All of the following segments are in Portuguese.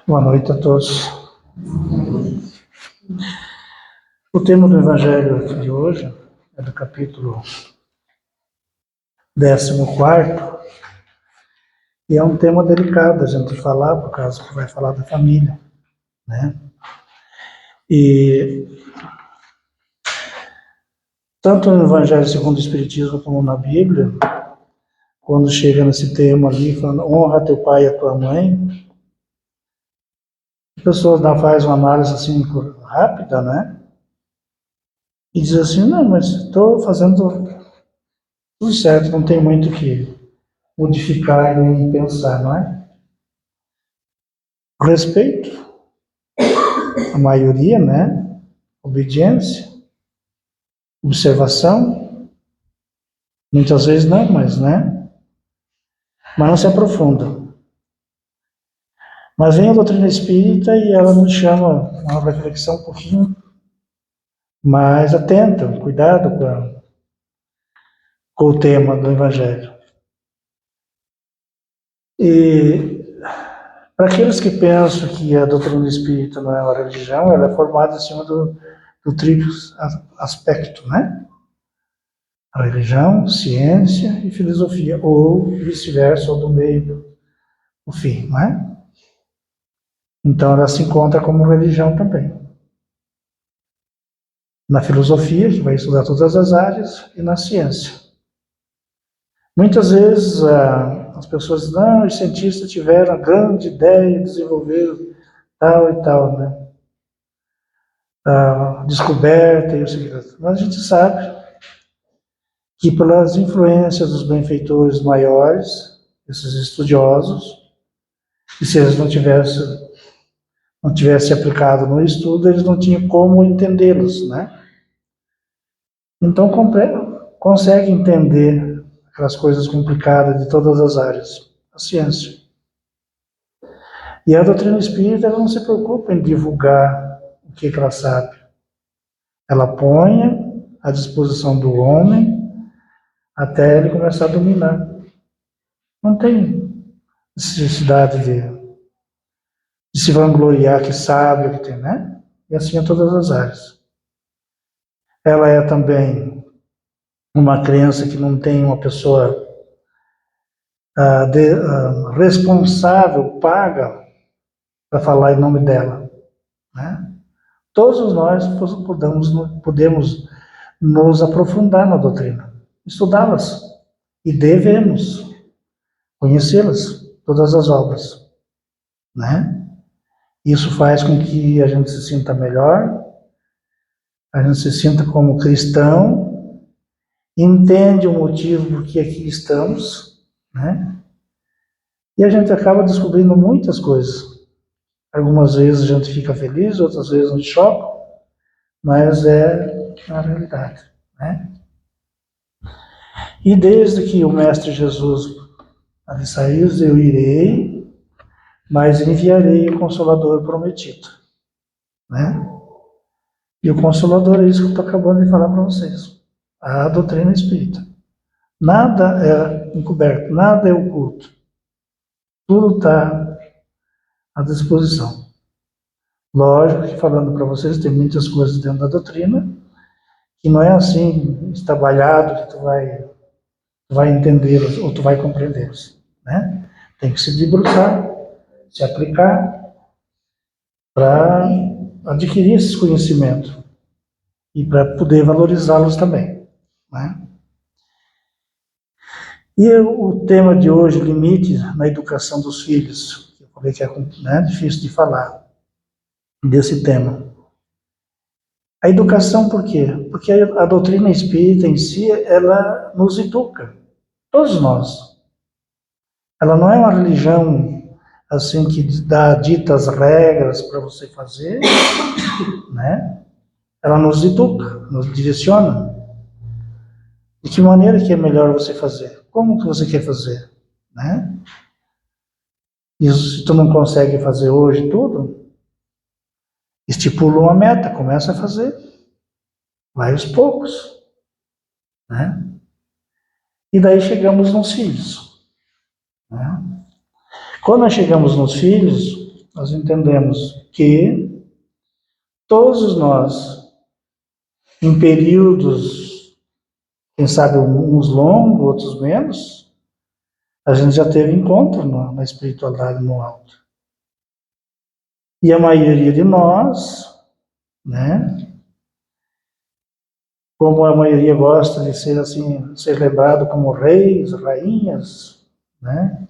Boa noite a todos. O tema do Evangelho de hoje é do capítulo 14, e é um tema delicado a gente falar, por causa que vai falar da família, né? E tanto no Evangelho segundo o Espiritismo como na Bíblia, quando chega nesse tema ali, falando honra teu pai e a tua mãe, as pessoas fazem uma análise assim rápida, né? E diz assim, não, mas estou fazendo tudo certo, não tem muito o que modificar nem pensar, não é? Respeito, a maioria, né? Obediência, observação, muitas vezes não, mas, né? Mas não se aprofunda. Mas vem a doutrina espírita e ela nos chama a uma reflexão um pouquinho mais atenta, cuidado com o tema do Evangelho. E para aqueles que pensam que a doutrina espírita não é uma religião, ela é formada em cima do triplo aspecto, né? A religião, ciência e filosofia, ou vice-versa, ou do meio, o fim, não é? Então ela se encontra como religião também. Na filosofia, que vai estudar todas as áreas, e na ciência. Muitas vezes as pessoas dizem, não, os cientistas tiveram a grande ideia, desenvolveram tal e tal, né? A descoberta e o seguinte. Mas a gente sabe que pelas influências dos benfeitores maiores, esses estudiosos, e se eles não tivessem aplicado no estudo, eles não tinham como entendê-los, né? Então consegue entender aquelas coisas complicadas de todas as áreas, a ciência. E a doutrina espírita ela não se preocupa em divulgar o que ela sabe. Ela põe à disposição do homem até ele começar a dominar. Não tem necessidade de se vangloriar que sabe o que tem, né? E assim em todas as áreas. Ela é também uma crença que não tem uma pessoa responsável, paga, para falar em nome dela, né? Todos nós podemos nos aprofundar na doutrina, estudá-las, e devemos conhecê-las, todas as obras, né? Isso faz com que a gente se sinta melhor, a gente se sinta como cristão, entende o motivo por que aqui estamos, né? E a gente acaba descobrindo muitas coisas. Algumas vezes a gente fica feliz, outras vezes a gente choca, mas é a realidade, né? E desde que o Mestre Jesus ali saiu, eu irei, mas enviarei o Consolador prometido, né? E o Consolador é isso que eu estou acabando de falar para vocês. A doutrina espírita. Nada é encoberto, nada é oculto. Tudo está à disposição. Lógico que falando para vocês, tem muitas coisas dentro da doutrina que não é assim estabalhado que tu vai entendê-las ou tu vai compreendê-las, né? Tem que se debruçar, se aplicar para adquirir esses conhecimentos e para poder valorizá-los também, né? E o tema de hoje, limite na educação dos filhos, que eu falei que é, né, difícil de falar desse tema. A educação por quê? Porque a doutrina espírita em si, ela nos educa, todos nós. Ela não é uma religião assim que dá ditas regras para você fazer, né? Ela nos educa, nos direciona. De que maneira que é melhor você fazer? Como que você quer fazer, né? E se tu não consegue fazer hoje tudo, estipula uma meta, começa a fazer, vai aos poucos, né? E daí chegamos nos filhos, né? Quando nós chegamos nos filhos, nós entendemos que todos nós, em períodos, quem sabe uns longos, outros menos, a gente já teve encontro na espiritualidade no alto. E a maioria de nós, né, como a maioria gosta de ser assim, ser lembrado como reis, rainhas, né?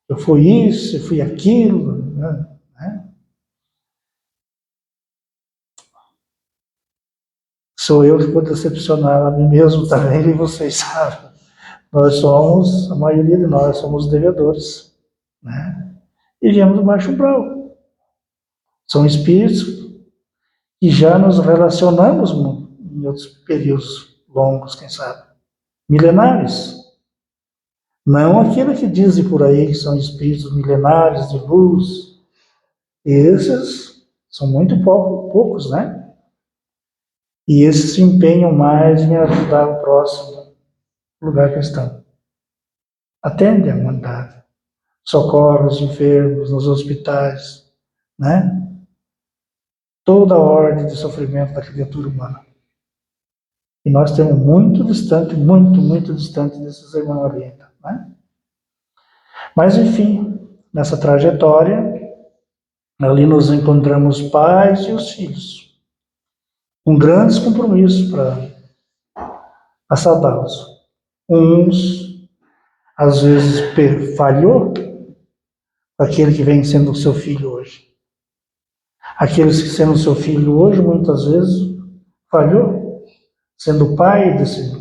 Eu fui isso, eu fui aquilo, né? Sou eu que vou decepcionar a mim mesmo também, e vocês sabem. Nós somos, a maioria de nós somos devedores, né? E viemos do baixo umbral. São espíritos que já nos relacionamos em outros períodos longos, quem sabe, milenares. Não aquilo que dizem por aí que são espíritos milenares de luz. Esses são muito poucos, né? E esses se empenham mais em ajudar o próximo no lugar que estão. Atendem a humanidade. Socorrem os enfermos nos hospitais, né? Toda a ordem de sofrimento da criatura humana. E nós estamos muito distante, muito distante desses irmãos ali, né? Mas, enfim, nessa trajetória, ali nos encontramos os pais e os filhos, com grandes compromissos para saudá-los. Uns, às vezes, falhou, aquele que vem sendo seu filho hoje. Aqueles que sendo seu filho hoje, muitas vezes, falhou, sendo pai desses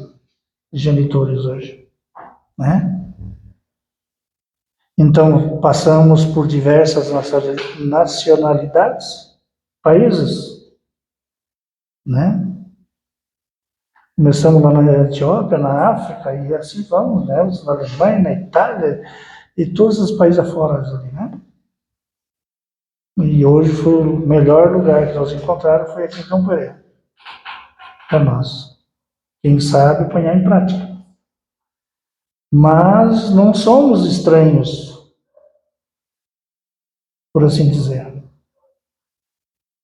genitores hoje, né? Então, passamos por diversas nacionalidades, países, né? Começamos lá na Etiópia, na África, e assim vamos, né? Na Alemanha, na Itália, e todos os países afora ali, né? E hoje foi o melhor lugar que nós encontraram, foi aqui em Campo Pereira, para nós. Quem sabe ponhar em prática. Mas não somos estranhos, por assim dizer.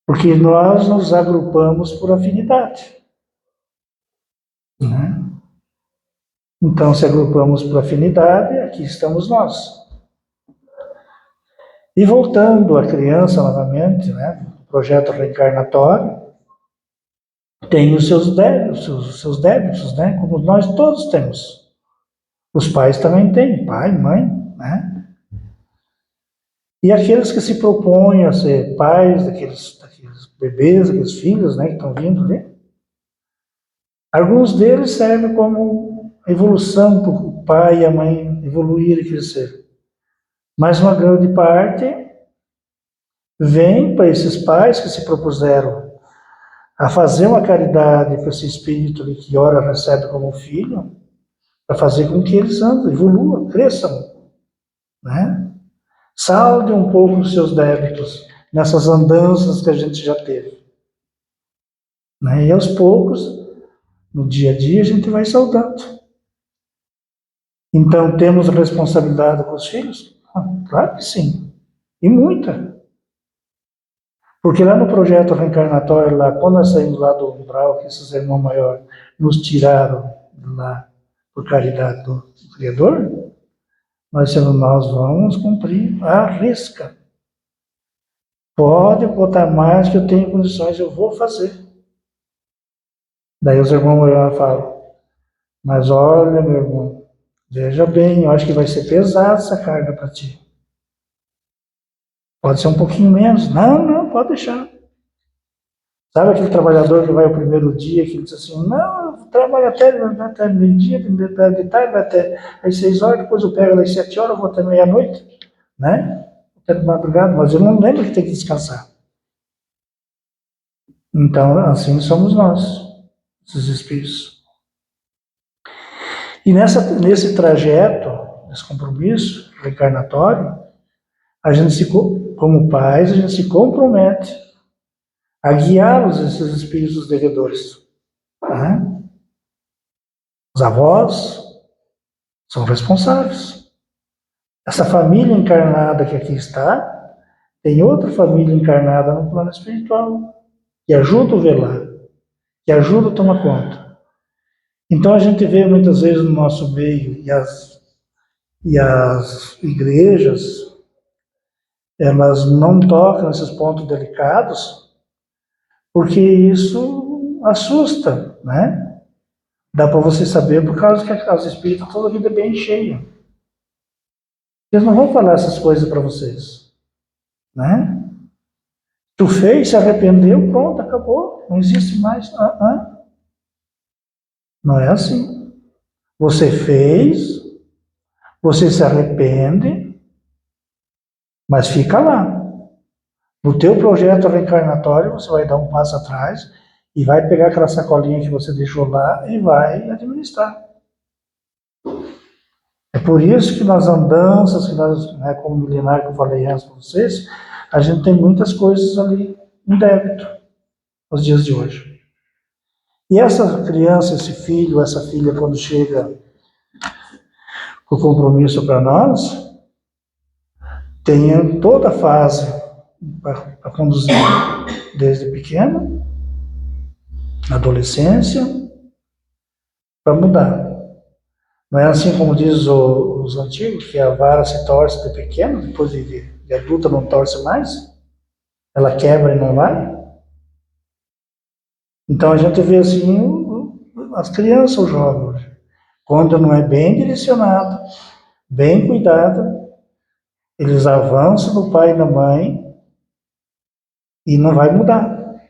Porque nós nos agrupamos por afinidade, né? Então, se agrupamos por afinidade, aqui estamos nós. E voltando à criança novamente, né? O projeto reencarnatório tem os seus débitos, né? Como nós todos temos. Os pais também têm, pai, mãe, né? E aqueles que se propõem a ser pais daqueles bebês, daqueles filhos, né? Que estão vindo ali. Alguns deles servem como evolução para o pai e a mãe evoluir e crescer. Mas uma grande parte vem para esses pais que se propuseram a fazer uma caridade para esse espírito que ora recebe como filho, para fazer com que eles andem, evoluam, cresçam, né? Salde um pouco os seus débitos nessas andanças que a gente já teve, né? E aos poucos, no dia a dia, a gente vai saudando. Então, temos responsabilidade com os filhos? Claro que sim, e muita. Porque lá no projeto reencarnatório, lá, quando nós saímos lá do umbral, que esses irmãos maiores nos tiraram lá por caridade do Criador, nós vamos cumprir a risca. Pode botar mais que eu tenho condições, eu vou fazer. Daí os irmãos maiores falam, mas olha, meu irmão, veja bem, eu acho que vai ser pesada essa carga para ti. Pode ser um pouquinho menos. Não, pode deixar. Sabe aquele trabalhador que vai o primeiro dia, que diz assim, não, eu trabalho até meio-dia, de tarde, vai até às 6 horas, depois eu pego às 7 horas, vou até meia-noite, né? Até de madrugada, mas eu não lembro que tem que descansar. Então, assim somos nós, esses espíritos. E nesse trajeto, nesse compromisso reencarnatório, a gente como pais, a gente se compromete a guiá-los, esses espíritos devedores. Né? Os avós são responsáveis. Essa família encarnada que aqui está tem outra família encarnada no plano espiritual, que ajuda a velar, que ajuda a tomar conta. Então a gente vê muitas vezes no nosso meio, e as igrejas, elas não tocam nesses pontos delicados, porque isso assusta, né? Dá para você saber por causa que a casa espírita toda a vida é bem cheia. Eles não vão falar essas coisas para vocês, né? Tu fez, se arrependeu, pronto, acabou, não existe mais. Não é assim. Você fez, você se arrepende, mas fica lá. No teu projeto reencarnatório, você vai dar um passo atrás e vai pegar aquela sacolinha que você deixou lá e vai administrar. É por isso que nas andanças, que nós, né, como milenar que eu falei antes para vocês, a gente tem muitas coisas ali em débito nos dias de hoje. E essa criança, esse filho, essa filha, quando chega com o compromisso para nós, tem toda a fase para conduzir desde pequeno, adolescência, para mudar. Não é assim como diz os antigos, que a vara se torce de pequeno, depois de adulta não torce mais, ela quebra e não vai. Então a gente vê assim as crianças, os jovens, quando não é bem direcionado, bem cuidado, eles avançam no pai e na mãe e não vai mudar,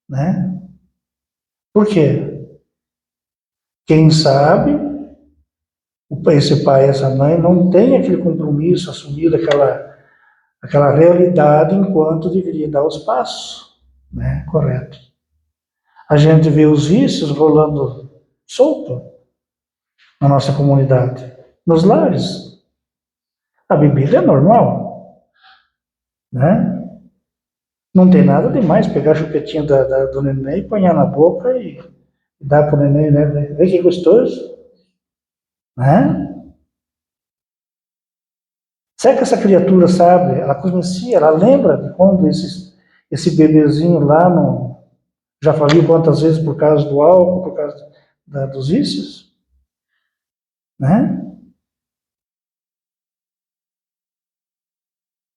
né? Por quê? Quem sabe, esse pai e essa mãe não tem aquele compromisso, assumido aquela realidade enquanto deveria dar os passos, né? Correto. A gente vê os vícios rolando solto na nossa comunidade, nos lares. A bebida é normal, né? Não tem nada demais pegar a chupetinha do neném, e ponhar na boca e dar pro neném, né? Vê que gostoso, né? Será que essa criatura sabe? Ela conhecia, ela lembra de quando esse bebezinho lá já faliu quantas vezes por causa do álcool, por causa dos vícios, né?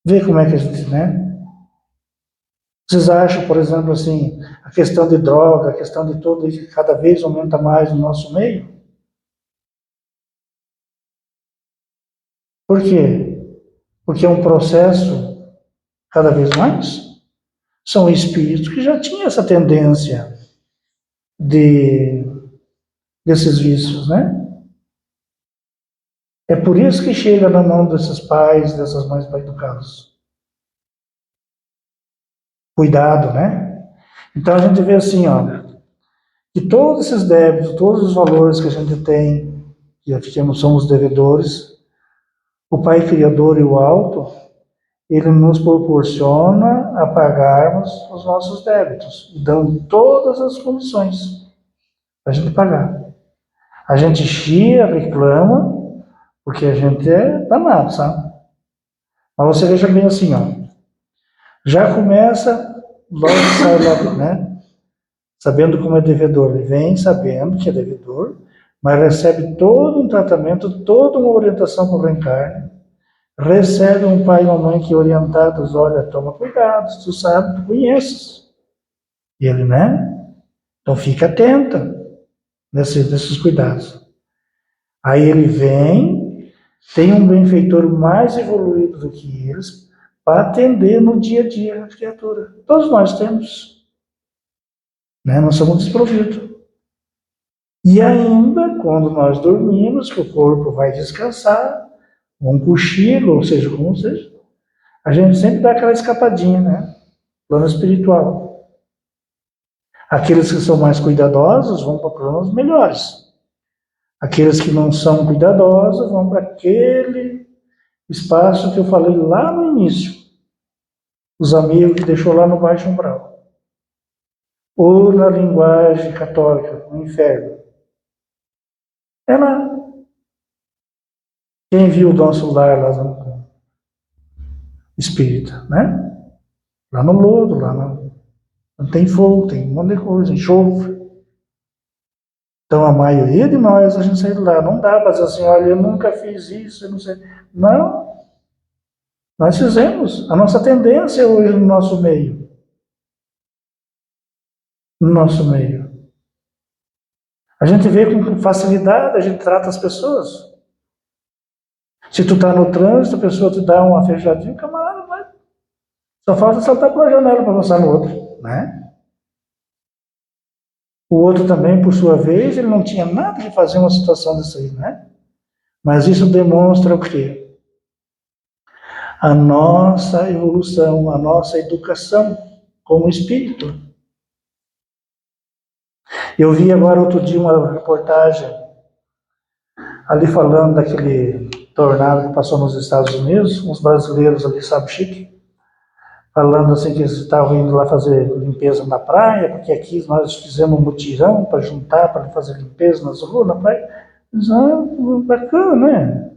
Vê como é que a gente, né? Vocês acham, por exemplo, assim, a questão de droga, a questão de tudo isso, que cada vez aumenta mais no nosso meio? Por quê? Porque é um processo cada vez mais. São espíritos que já tinham essa tendência de, desses vícios, né? É por isso que chega na mão desses pais, dessas mães para educá-los. Cuidado, né? Então a gente vê assim, ó, que todos esses débitos, todos os valores que a gente tem, que somos devedores, o Pai Criador e o Alto, ele nos proporciona a pagarmos os nossos débitos, dando todas as condições para a gente pagar. A gente chia, reclama, porque a gente é danado, sabe? Mas você veja bem assim, ó, já começa, logo sai logo, né? Sabendo como é devedor, ele vem sabendo que é devedor, mas recebe todo um tratamento, toda uma orientação para o reencarne, recebe um pai e uma mãe que orientados, olha, toma cuidado, tu sabe, tu conheces. E ele, né? Então fica atenta nesses cuidados. Aí ele vem, tem um benfeitor mais evoluído do que eles, para atender no dia a dia a criatura. Todos nós temos. Né? Nós somos desprovidos. E ainda, quando nós dormimos, que o corpo vai descansar, um cochilo, ou seja, como seja, a gente sempre dá aquela escapadinha, né? Plano espiritual. Aqueles que são mais cuidadosos vão para planos melhores. Aqueles que não são cuidadosos vão para aquele espaço que eu falei lá no início. Os amigos que deixou lá no baixo umbral. Ou na linguagem católica, no inferno. É lá. Quem viu o nosso lar lá no espírita, né? lá no lodo, não tem fogo, tem um monte de coisa, enxofre. Então, a maioria de nós, a gente sai de lá, não dá para dizer assim, olha, eu nunca fiz isso, eu não sei. Não, nós fizemos. A nossa tendência hoje no nosso meio. No nosso meio. A gente vê com facilidade, a gente trata as pessoas. Se tu tá no trânsito, a pessoa te dá uma fechadinha, camarada, vai. Só falta saltar pela janela para passar no outro, né? O outro também, por sua vez, ele não tinha nada de fazer uma situação dessa aí, né? Mas isso demonstra o quê? A nossa evolução, a nossa educação como espírito. Eu vi agora outro dia uma reportagem ali falando daquele tornado que passou nos Estados Unidos, uns brasileiros ali, sabe, chique, falando assim que eles estavam indo lá fazer limpeza na praia, porque aqui nós fizemos um mutirão para juntar, para fazer limpeza nas ruas, na praia. Eles, bacana, né?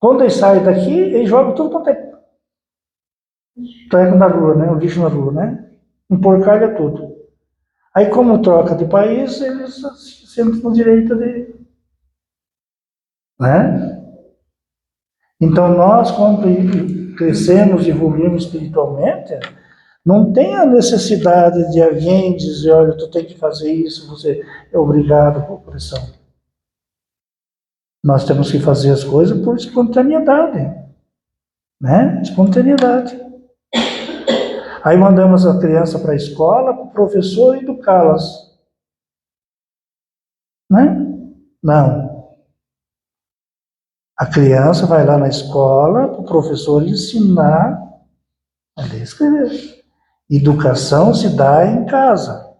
Quando eles saem daqui, eles jogam tudo quanto é treco na rua, né? O lixo na rua, né? Emporcalha tudo. Aí, como troca de país, eles se sentem no direito de. Né? Então, nós, quando crescemos e evoluímos espiritualmente, não tem a necessidade de alguém dizer, olha, tu tem que fazer isso, você é obrigado por pressão. Nós temos que fazer as coisas por espontaneidade, né? Espontaneidade. Aí mandamos a criança para a escola, para o professor educá-las, né? Não. A criança vai lá na escola, para o professor ensinar a ler e escrever. Educação se dá em casa.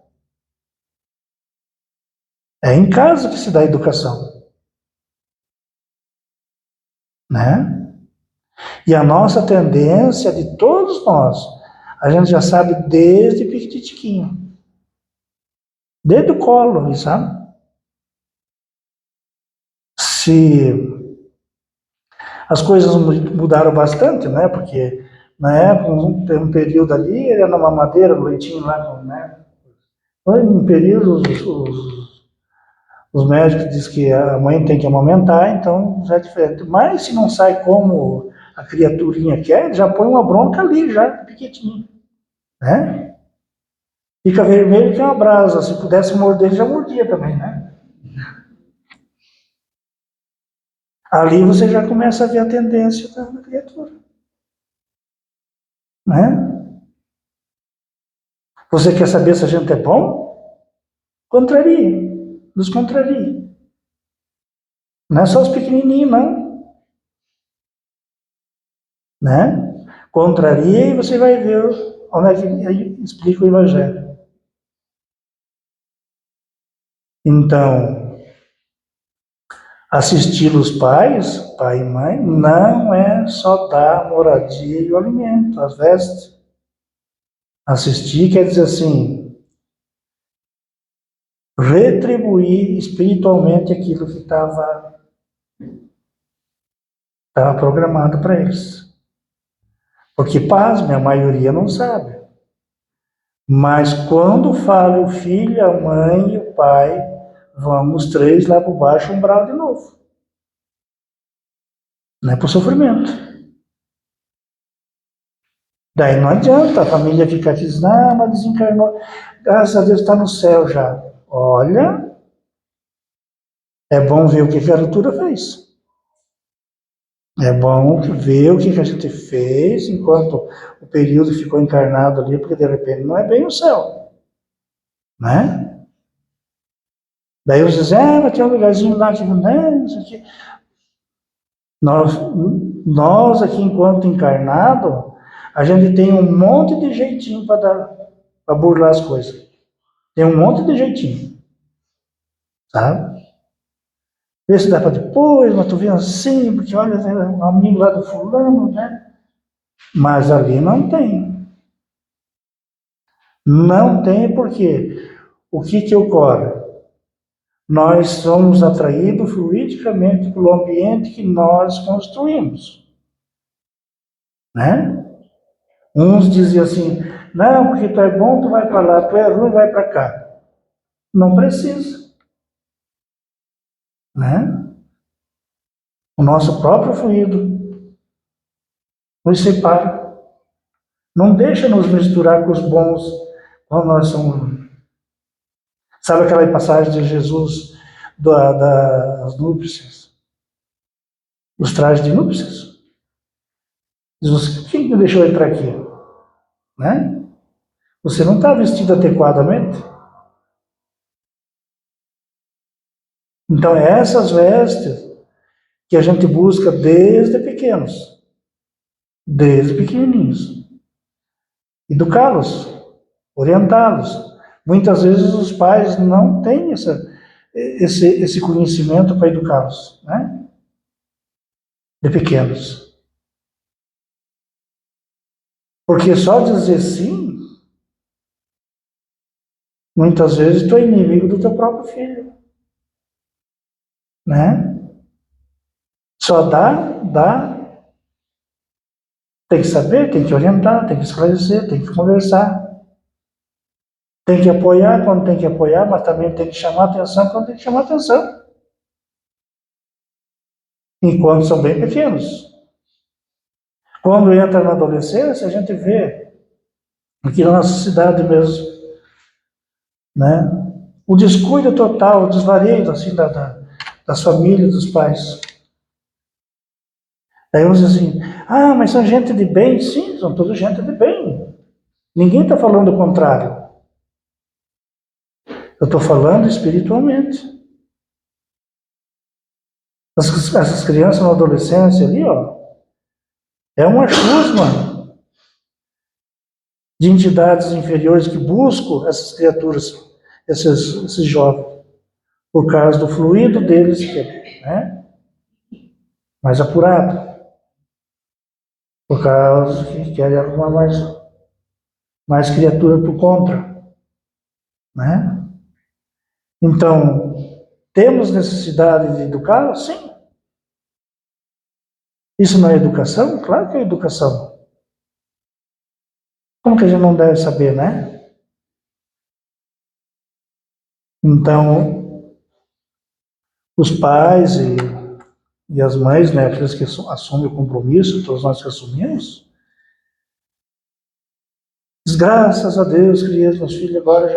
É em casa que se dá a educação, né? E a nossa tendência de todos nós, a gente já sabe desde piquitiquinho, desde o colo, sabe? Se as coisas mudaram bastante, né? Porque na época, um período ali, era na mamadeira, no leitinho lá, né? Foi um período, os médicos dizem que a mãe tem que amamentar, então já é diferente. Mas se não sai como a criaturinha quer, já põe uma bronca ali, já, piquitinho, né? Fica vermelho que é uma brasa. Se pudesse morder, já mordia também, né? Ali você já começa a ver a tendência da criatura, né? Você quer saber se a gente é bom? Contraria, nos contraria. Não é só os pequenininhos, não, né? Contraria e você vai ver onde é que explica o Evangelho. Então, assistir os pais, pai e mãe, não é só dar a moradia e o alimento, as vestes. Assistir quer dizer assim, retribuir espiritualmente aquilo que estava programado para eles. Porque, pasme, a maioria não sabe. Mas quando fala o filho, a mãe e o pai, vamos três lá por baixo umbral de novo. Não é para o sofrimento. Daí não adianta a família ficar dizendo, ah, mas desencarnou. Graças a Deus está no céu já. Olha, é bom ver o que a criatura fez. É bom ver o que a gente fez enquanto o período ficou encarnado ali, porque de repente não é bem o céu, né? Daí você diz, mas tem um lugarzinho lá que não é, isso aqui. Nós aqui, enquanto encarnado, a gente tem um monte de jeitinho para burlar as coisas. Tem um monte de jeitinho, sabe? Vê se dá para depois, mas tu vê assim, porque olha, tem um amigo lá do fulano, né? Mas ali não tem. Não tem porque o que ocorre? Nós somos atraídos fluidicamente pelo ambiente que nós construímos, né? Uns diziam assim, não, porque tu é bom, tu vai para lá, tu é ruim, vai para cá. Não precisa, né? O nosso próprio fluido nos separa. Não deixa nos misturar com os bons quando nós somos. Sabe aquela passagem de Jesus das núpcias? Os trajes de núpcias? Jesus, quem me deixou entrar aqui? Né? Você não está vestido adequadamente? Então, é essas vestes que a gente busca desde pequenos, desde pequenininhos. Educá-los, orientá-los. Muitas vezes os pais não têm esse conhecimento para educá-los, né? De pequenos. Porque só dizer sim, muitas vezes tu é inimigo do teu próprio filho, né? Só dá, tem que saber, tem que orientar, tem que esclarecer, tem que conversar. Tem que apoiar quando tem que apoiar, mas também tem que chamar atenção quando tem que chamar atenção. Enquanto são bem pequenos. Quando entra na adolescência, a gente vê aqui na nossa cidade mesmo, né? O descuido total, o desvario assim, das famílias, dos pais. Aí uns dizem assim, ah, mas são gente de bem. Sim, são todos gente de bem. Ninguém está falando o contrário. Eu estou falando espiritualmente. Essas crianças na adolescência ali, ó, é uma chusma de entidades inferiores que buscam essas criaturas, esses jovens, por causa do fluido deles, que é, né, mais apurado, por causa que querem arrumar mais criatura por contra, né? Então, temos necessidade de educá-los? Sim. Isso não é educação? Claro que é educação. Como que a gente não deve saber, né? Então, os pais e as mães, né, aqueles que assumem o compromisso, todos nós que assumimos, graças a Deus, criei meus filhos, agora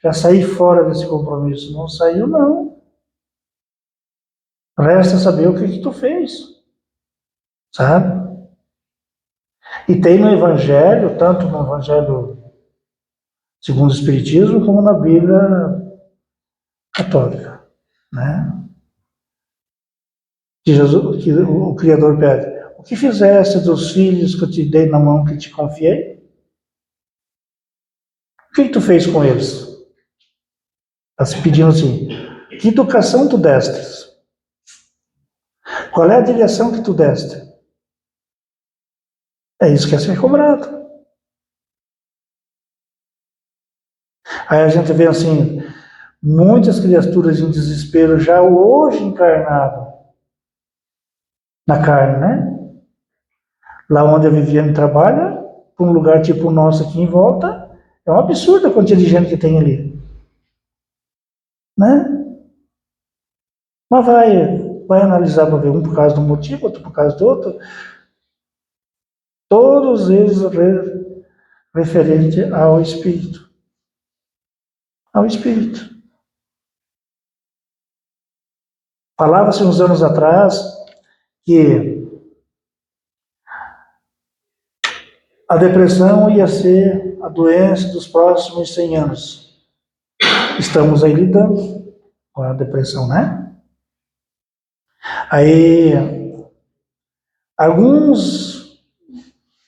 já saí fora desse compromisso. Não saiu, não. Resta saber o que tu fez, sabe? E tem no Evangelho, tanto no Evangelho segundo o Espiritismo, como na Bíblia católica, né? Que o Criador pede, o que fizeste dos filhos que eu te dei na mão, que te confiei? O que tu fez com eles? Está se pedindo assim, que educação tu destes? Qual é a direção que tu deste? É isso que é ser cobrado. Aí a gente vê assim, muitas criaturas em desespero já hoje encarnado na carne, né? Lá onde a Viviane trabalha, para um lugar tipo o nosso aqui em volta, é um absurdo a quantidade de gente que tem ali, né? Mas vai analisar para ver um por causa do motivo, outro por causa do outro, todos eles referente ao espírito, ao espírito. Falava-se uns anos atrás que a depressão ia ser a doença dos próximos 100 anos. Estamos aí lidando com a depressão, né? Aí, alguns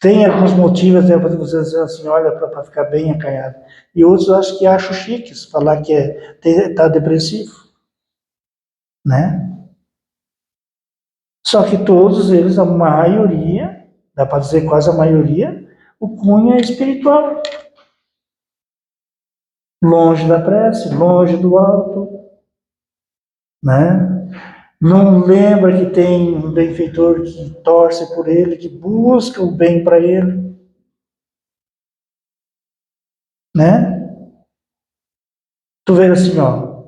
têm alguns motivos até para você dizer assim, olha, para ficar bem acanhado. E outros acho que acham chiques falar que está depressivo, né? Só que todos eles, a maioria, dá para dizer quase a maioria, o cunho é espiritual. Longe da prece, longe do alto, né? Não lembra que tem um benfeitor que torce por ele, que busca o bem para ele. né? Tu vê assim, ó,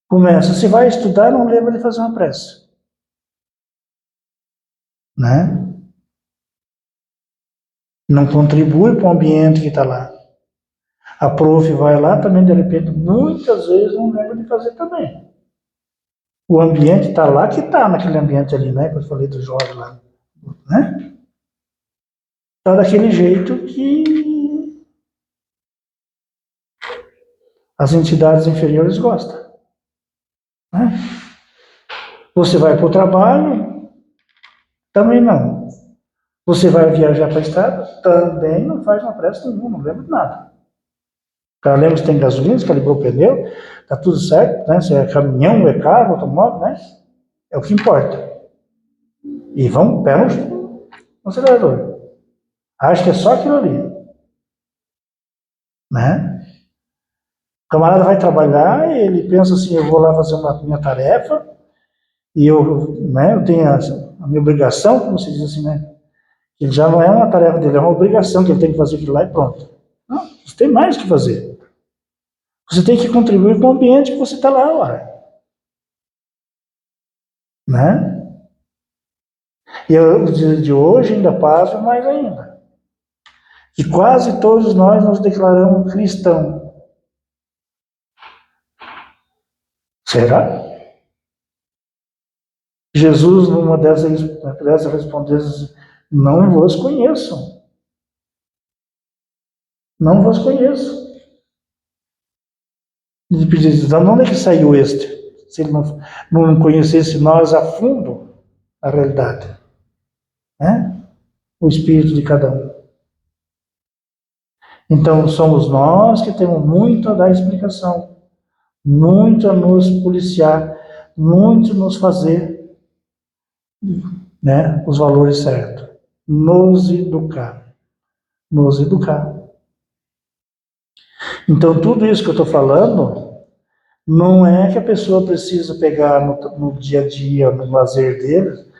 começa, se vai estudar, não lembra de fazer uma prece, né? Não contribui para o ambiente que está lá. A prof vai lá também, de repente, muitas vezes não lembra de fazer também. O ambiente está lá que está naquele ambiente ali, né? Que eu falei do Jorge lá, né? Está daquele jeito que as entidades inferiores gostam, né? Você vai para o trabalho, também não. Você vai viajar para a estrada, também não faz uma prece nenhuma, não lembra de nada. O cara lembra se tem gasolina, se calibrou o pneu, tá tudo certo, né? Se é caminhão, é carro, automóvel, né? É o que importa. E vamos, pé no acelerador. Acho que é só aquilo ali, né? O camarada vai trabalhar, ele pensa assim, eu vou lá fazer uma minha tarefa, e eu tenho a minha obrigação, como se diz assim, né? Ele já não é uma tarefa dele, é uma obrigação que ele tem que fazer aquilo lá e pronto. Não, você tem mais o que fazer. Você tem que contribuir com o ambiente que você está lá, ora, né? E os dias de hoje ainda passam mais ainda. E quase todos nós nos declaramos cristãos. Será? Jesus, numa dessas respondeu, não vos conheço. Não vos conheço. Ele pediu, de onde é que saiu este? Se ele não conhecesse nós a fundo, a realidade, né? O espírito de cada um. Então, somos nós que temos muito a dar explicação, muito a nos policiar, muito nos fazer, né, os valores certos. Nos educar. Nos educar. Então, tudo isso que eu estou falando, não é que a pessoa precisa pegar no dia a dia, no lazer dele,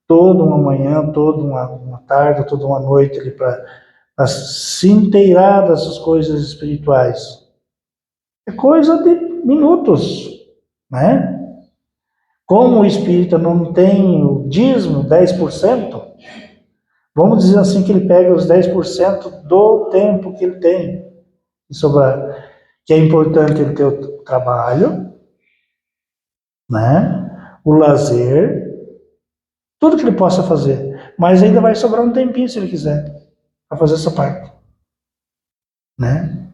toda uma manhã, toda uma tarde, toda uma noite ali para se inteirar dessas coisas espirituais. É coisa de minutos, né? Como o espírita não tem o dízimo, 10%, vamos dizer assim que ele pega os 10% do tempo que ele tem e sobrar, que é importante ele ter o trabalho, né? O lazer, tudo que ele possa fazer, mas ainda vai sobrar um tempinho se ele quiser para fazer essa parte, né?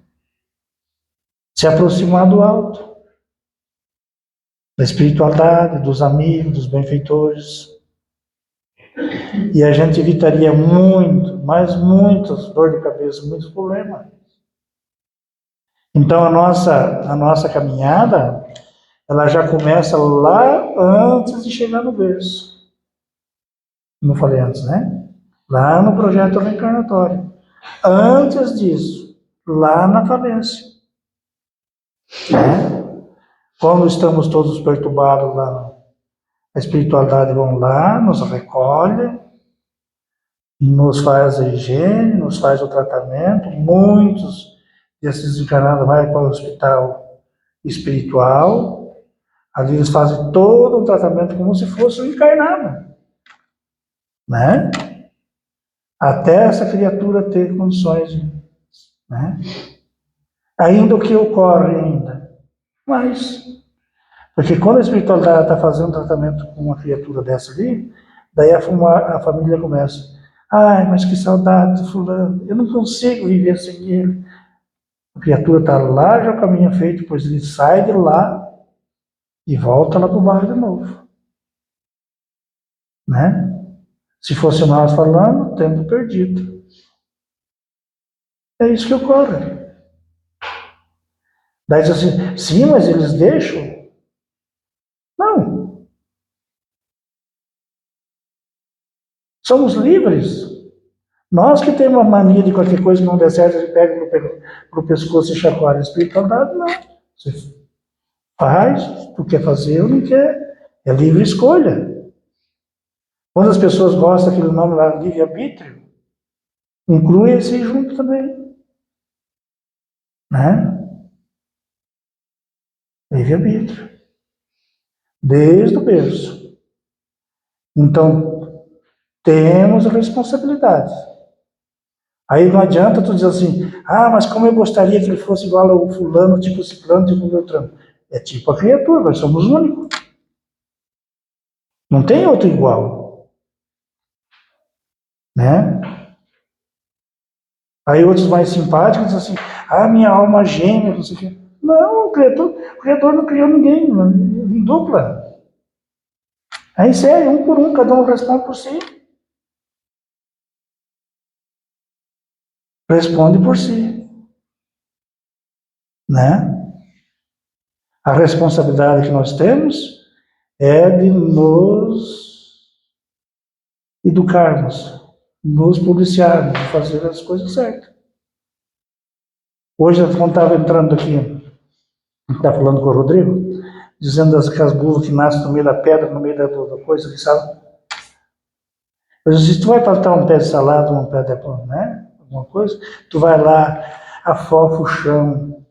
Se aproximar do alto, da espiritualidade, dos amigos, dos benfeitores. E a gente evitaria muito, mas muitas dor de cabeça, muitos problemas. Então a nossa caminhada, ela já começa lá antes de chegar no berço. Não falei antes, né? Lá no projeto reencarnatório. Antes disso, lá na falência. Né? Quando estamos todos perturbados lá, a espiritualidade vão lá, nos recolhe, nos faz a higiene, nos faz o tratamento. Muitos desses encarnados vão para o hospital espiritual. Ali eles fazem todo o tratamento como se fosse um encarnado, né? Até essa criatura ter condições, né? Ainda o que ocorre ainda, mas porque quando a espiritualidade está fazendo um tratamento com uma criatura dessa ali, daí a família começa, ai, mas que saudade do fulano, eu não consigo viver sem ele. A criatura está lá, já o caminho é feito, pois ele sai de lá e volta lá para o bairro de novo, né? Se fosse nós falando, tempo perdido. É isso que ocorre. Daí diz assim, sim, mas eles deixam? Não. Somos livres. Nós que temos a mania de qualquer coisa que não der certo, a gente pega pro pescoço e chacoalha. A espiritualidade, não. Você faz, tu quer fazer ou não quer. É livre escolha. Quando as pessoas gostam daquele nome lá, livre-arbítrio, inclui esse junto também. né? Livre-arbítrio. Desde o berço. Então, temos responsabilidades. Aí não adianta tu dizer assim, mas como eu gostaria que ele fosse igual ao fulano, tipo ciclano, tipo beltrano. É tipo a criatura, nós somos únicos. Não tem outro igual. Né? Aí outros mais simpáticos dizem assim, minha alma gêmea, não sei o quê. Não, o Criador não criou ninguém, em dupla. Aí sério, um por um, cada um responde por si. Responde por si. Né? A responsabilidade que nós temos é de nos educarmos, nos policiarmos, de fazer as coisas certas. Hoje, quando estava entrando aqui, estava falando com o Rodrigo, dizendo que as burras que nascem no meio da pedra, no meio da coisa, que sabe? Eu disse, se tu vai plantar um pé de salada, um pé de, né, alguma coisa, tu vai lá, afofa o chão,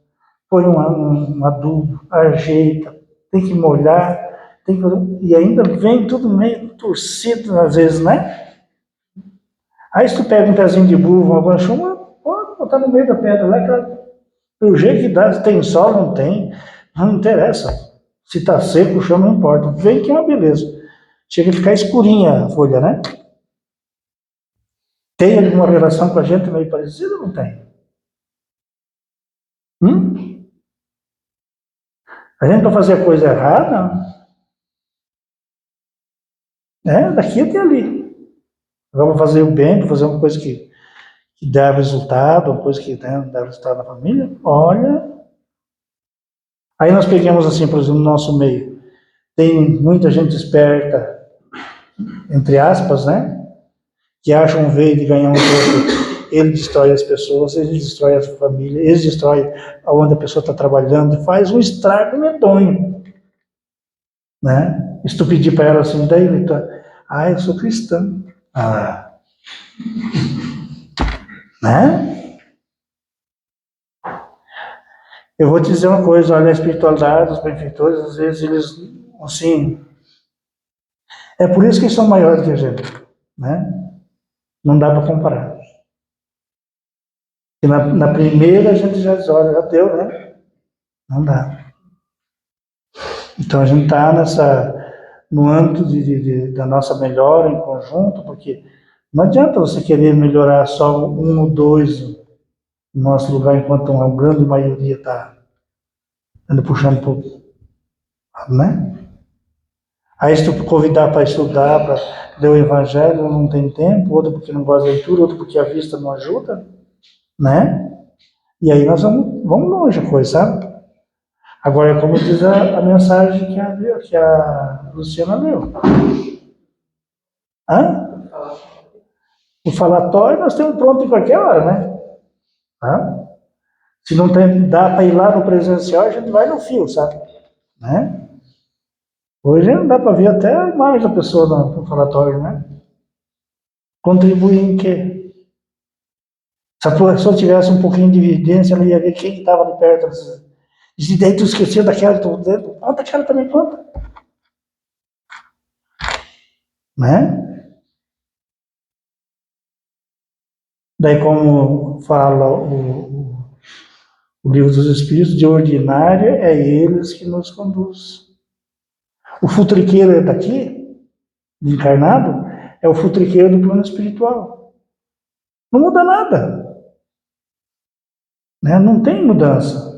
põe um adubo, ajeita, tem que molhar, tem que fazer, e ainda vem tudo meio torcido às vezes, né? Aí se tu pega um pezinho de burro, uma banchuma, pode botar no meio da pedra lá, do jeito que dá, tem sol, não tem, não interessa. Se está seco, o chão não importa. Vem que é uma beleza. Chega a ficar escurinha a folha, né? Tem alguma relação com a gente meio parecida ou não tem? A gente para fazer a coisa errada, daqui até ali. Vamos fazer o bem, fazer uma coisa que dá resultado, uma coisa que dá resultado na família. Olha. Aí nós pegamos assim, por exemplo, no nosso meio. Tem muita gente esperta, entre aspas, né? Que acham um veio de ganhar um troco, ele destrói as pessoas, ele destrói a família, ele destrói aonde a pessoa está trabalhando, faz um estrago medonho, né? Se tu pedir para ela assim, daí, eu sou cristã. Né? Eu vou te dizer uma coisa, olha, a espiritualidade, os benfeitores, às vezes eles, assim, é por isso que eles são maiores que a gente, né? Não dá para comparar. E na primeira a gente já diz, olha, já deu, né? Não dá. Então a gente está no âmbito da nossa melhora em conjunto, porque não adianta você querer melhorar só um ou dois no nosso lugar, enquanto uma grande maioria está puxando por, né? Aí se tu convidar para estudar, para ler o evangelho, não tem tempo, outro porque não gosta de leitura, outro porque a vista não ajuda, né? E aí nós vamos longe a coisa, sabe? Agora, como diz a mensagem que a Luciana leu. O falatório nós temos pronto em qualquer hora, né? Se não dá para ir lá no presencial, a gente vai no fio, sabe? Né? Hoje não dá para ver até a imagem da pessoa no falatório, né? Contribui em quê? Se a pessoa tivesse um pouquinho de evidência, ela ia ver quem estava ali perto. E daí tu esqueceu daquela, conta aquela também, conta. Né? Daí, como fala o livro dos Espíritos, de ordinária é eles que nos conduz. O futriqueiro é daqui, encarnado, é o futriqueiro do plano espiritual. Não muda nada. Né? Não tem mudança.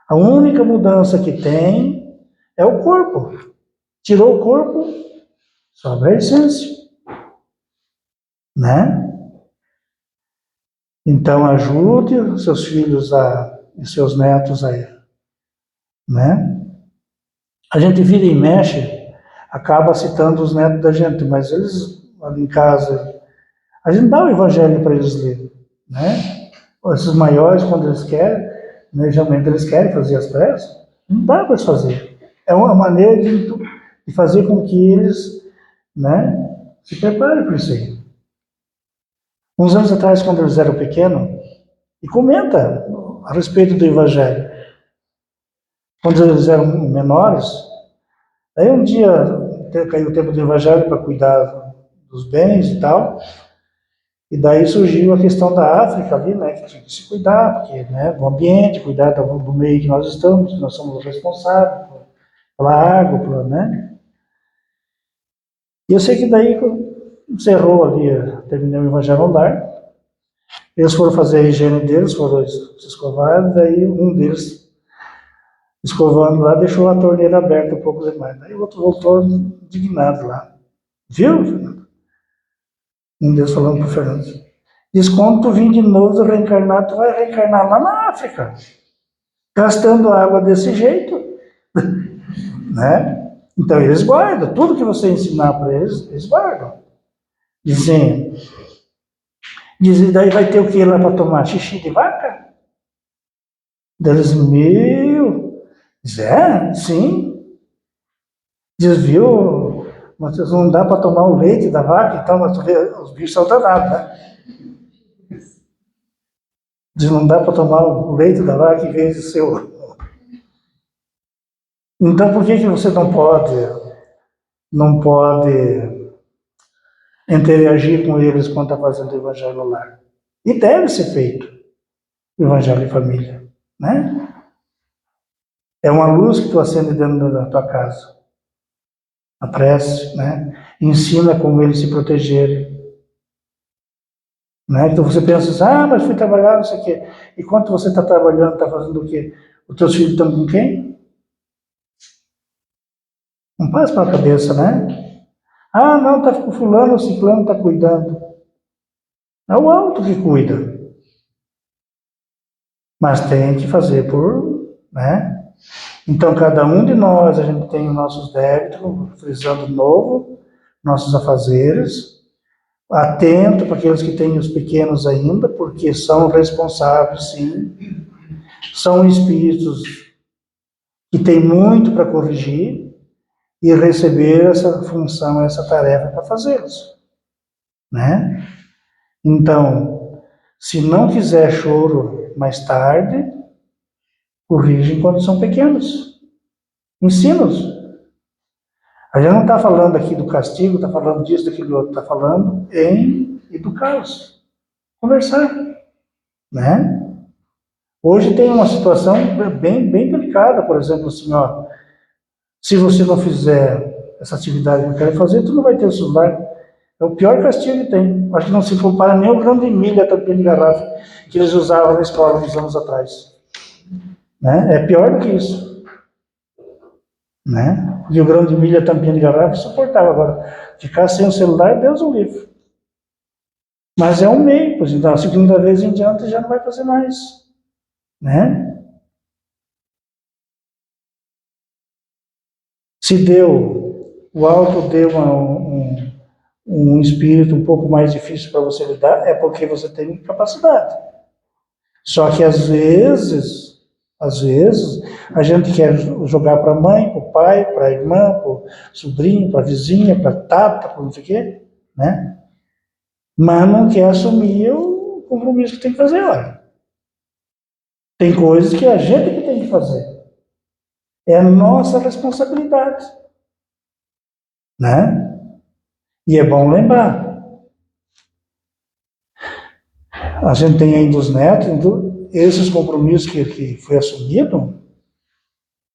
A única mudança que tem é o corpo. Tirou o corpo, sobra a essência. Né? Então ajude os seus filhos e seus netos aí. Né? A gente vira e mexe, acaba citando os netos da gente, mas eles ali em casa, a gente dá o evangelho para eles lerem. Né? Esses maiores, quando eles querem, né, geralmente eles querem fazer as preces, não dá para eles fazer. É uma maneira de fazer com que eles, né, se preparem para isso aí. Uns anos atrás, quando eles eram pequenos, e comenta a respeito do Evangelho. Quando eles eram menores, aí um dia caiu o tempo do Evangelho para cuidar dos bens e tal, e daí surgiu a questão da África ali, né, que tinha que se cuidar, porque, né, do ambiente, cuidar do meio que nós estamos, que nós somos responsáveis pela água, né. E eu sei que daí encerrou ali, terminou o Evangelho no lar, eles foram fazer a higiene deles, foram se escovar, daí um deles, escovando lá, deixou a torneira aberta um pouco demais. Daí o outro voltou indignado lá. Viu, Fernando? Um deles falando para o Fernando. Diz, quando tu vir de novo reencarnar, tu vai reencarnar lá na África, gastando água desse jeito, né? Então eles guardam, tudo que você ensinar para eles, eles guardam. Dizem, daí vai ter o que lá para tomar? Xixi de vaca? Deles, diz, sim. Diz, viu, mas não dá para tomar o leite da vaca, então, mas tu vê, os bichos são danados, né? Diz, não dá para tomar o leite da vaca em vez de seu. Então, por que você não pode interagir com eles quando está fazendo o evangelho no lar? E deve ser feito o evangelho em família, né? É uma luz que tu acende dentro da tua casa. A prece, né? Ensina como eles se protegerem. Né? Então você pensa assim, mas fui trabalhar, não sei o quê. E quando você está trabalhando, está fazendo o quê? Os teus filhos estão com quem? Não passa pela cabeça, né? Não, está com fulano, o ciclano está cuidando. É o alto que cuida. Mas tem que fazer né? Então, cada um de nós, a gente tem os nossos débitos, frisando de novo, nossos afazeres, atento para aqueles que têm os pequenos ainda, porque são responsáveis, sim, são espíritos que têm muito para corrigir e receber essa função, essa tarefa para fazê-los, né? Então, se não quiser choro mais tarde, corrige enquanto são pequenos, ensina-os. A gente não está falando aqui do castigo, está falando disso, daquilo outro, está falando em educá-los, conversar, né? Hoje tem uma situação bem delicada, por exemplo, assim, se você não fizer essa atividade que eu quero fazer, tu não vai ter o celular. É o pior castigo que tem. Acho que não se compara nem o grão de milho, a tampinha de garrafa que eles usavam na escola uns anos atrás. Né? É pior do que isso. Né? E o grão de milho, a tampinha de garrafa, suportava. Agora, ficar sem o celular, Deus o livre. Mas é um meio, pois então, a segunda vez em diante já não vai fazer mais. Né? Se o alto deu um espírito um pouco mais difícil para você lidar, é porque você tem capacidade. Só que às vezes, a gente quer jogar para a mãe, para o pai, para a irmã, para o sobrinho, para a vizinha, para a tata, para não sei o quê, né? Mas não quer assumir o compromisso que tem que fazer, olha. Tem coisas que a gente que tem que fazer. É a nossa responsabilidade, né? E é bom lembrar. A gente tem ainda os netos, então, esses compromissos que foi assumido,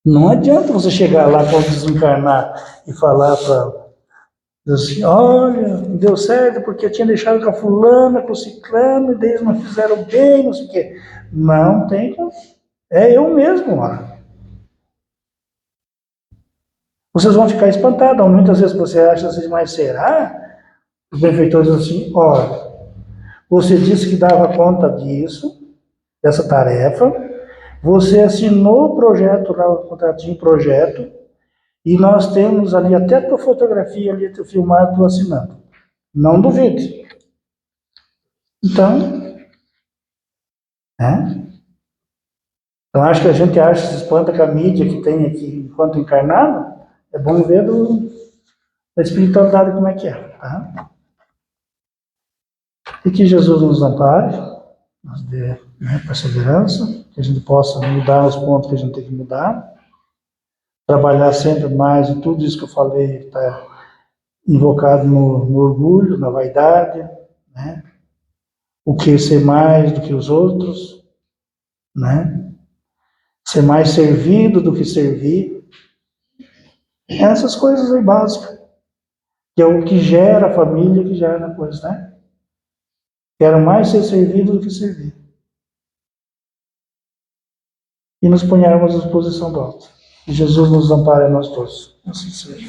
não adianta você chegar lá quando desencarnar e falar para assim, olha, não deu certo porque eu tinha deixado com a fulana, com o ciclano, e eles não fizeram bem, não sei o quê. Não tem como. É eu mesmo, lá. Vocês vão ficar espantados. Muitas vezes você acha assim, mas será? Os benfeitores dizem assim, olha, você disse que dava conta disso, dessa tarefa, você assinou o projeto, lá, o contratinho projeto, e nós temos ali até a tua fotografia ali, teu filmado, tu assinando. Não duvide. Então, né? Então acho que a gente acha, se espanta com a mídia que tem aqui enquanto encarnado, é bom ver da espiritualidade como é que é. Tá? E que Jesus nos ampare, nos dê, né, perseverança, que a gente possa mudar os pontos que a gente tem que mudar, trabalhar sempre mais, e tudo isso que eu falei está invocado no orgulho, na vaidade, né? O que ser mais do que os outros, né? Ser mais servido do que servir. Essas coisas aí básicas, que é o que gera a família, que gera depois, né? Quero mais ser servido do que servir. E nos ponharmos à disposição do alto. Que Jesus nos ampare a nós todos. Assim seja.